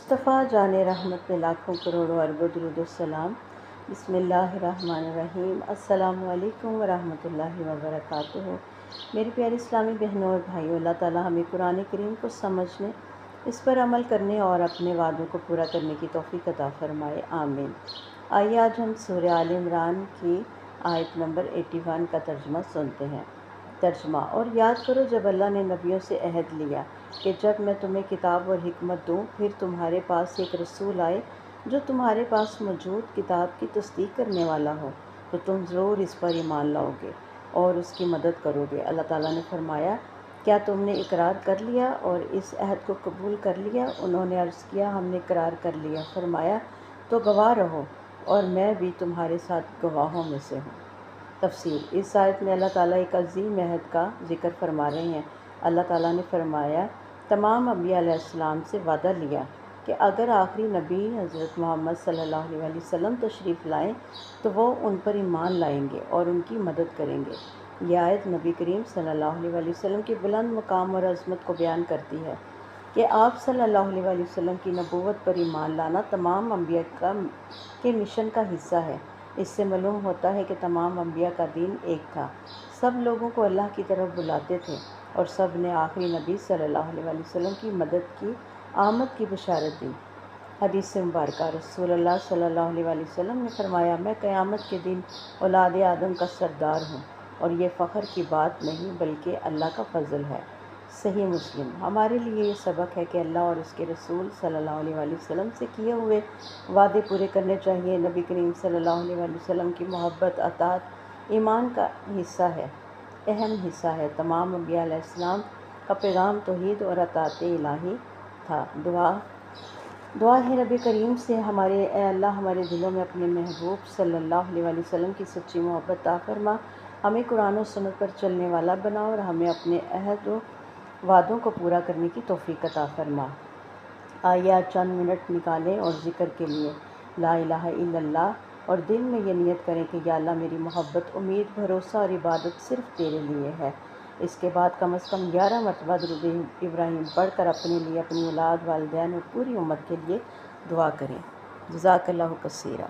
مصطفیٰ جان رحمت میں لاکھوں کروڑوں اربوں درود و سلام۔ بسم اللہ الرحمن الرحیم۔ السلام علیکم ورحمۃ اللہ وبرکاتہ۔ میری پیاری اسلامی بہنوں اور بھائیوں، اللہ تعالیٰ ہمیں قرآن کریم کو سمجھنے، اس پر عمل کرنے اور اپنے وعدوں کو پورا کرنے کی توفیق عطا فرمائے، آمین۔ آئیے آج ہم سورہ آل عمران کی آیت نمبر 81 کا ترجمہ سنتے ہیں۔ ترجمہ: اور یاد کرو جب اللہ نے نبیوں سے عہد لیا کہ جب میں تمہیں کتاب اور حکمت دوں، پھر تمہارے پاس ایک رسول آئے جو تمہارے پاس موجود کتاب کی تصدیق کرنے والا ہو، تو تم ضرور اس پر ایمان لاؤ گے اور اس کی مدد کرو گے۔ اللہ تعالیٰ نے فرمایا، کیا تم نے اقرار کر لیا اور اس عہد کو قبول کر لیا؟ انہوں نے عرض کیا، ہم نے اقرار کر لیا۔ فرمایا، تو گواہ رہو اور میں بھی تمہارے ساتھ گواہوں میں سے ہوں۔ تفسیر: اس آیت میں اللہ تعالیٰ ایک عظیم عہد کا ذکر فرما رہے ہیں۔ اللہ تعالیٰ نے فرمایا، تمام انبیاء علیہ السلام سے وعدہ لیا کہ اگر آخری نبی حضرت محمد صلی اللہ علیہ وسلم تشریف لائیں تو وہ ان پر ایمان لائیں گے اور ان کی مدد کریں گے۔ یہ آیت نبی کریم صلی اللہ علیہ وسلم کے بلند مقام اور عظمت کو بیان کرتی ہے کہ آپ صلی اللہ علیہ وسلم کی نبوت پر ایمان لانا تمام انبیاء کے مشن کا حصہ ہے۔ اس سے معلوم ہوتا ہے کہ تمام انبیاء کا دین ایک تھا، سب لوگوں کو اللہ کی طرف بلاتے تھے اور سب نے آخری نبی صلی اللہ علیہ وسلم کی مدد کی آمد کی بشارت دی۔ حدیث مبارکہ: رسول اللہ صلی اللہ علیہ وسلم نے فرمایا، میں قیامت کے دن اولاد آدم کا سردار ہوں اور یہ فخر کی بات نہیں بلکہ اللہ کا فضل ہے۔ صحیح مسلم۔ ہمارے لیے یہ سبق ہے کہ اللہ اور اس کے رسول صلی اللہ علیہ وسلم سے کیے ہوئے وعدے پورے کرنے چاہیے۔ نبی کریم صلی اللہ علیہ وسلم کی محبت، اطاعت ایمان کا حصہ ہے، اہم حصہ ہے۔ تمام انبیاء علیہ السلام کا پیغام توحید اور اطاعت الہی تھا۔ دعا ہے رب کریم سے، اے اللہ ہمارے دلوں میں اپنے محبوب صلی اللہ علیہ وسلم کی سچی محبت عطا فرما، ہمیں قرآن و سنت پر چلنے والا بنا اور ہمیں اپنے عہد و وعدوں کو پورا کرنے کی توفیق عطا فرما۔ آئیے آج چند منٹ نکالیں اور ذکر کے لیے لا الہ الا اللہ، اور دل میں یہ نیت کریں کہ یا اللہ میری محبت، امید، بھروسہ اور عبادت صرف تیرے لیے ہے۔ اس کے بعد کم از کم 11 مرتبہ درود ابراہیم پڑھ کر اپنے لیے، اپنی اولاد، والدین اور پوری امت کے لیے دعا کریں۔ جزاک اللہ کثیرا۔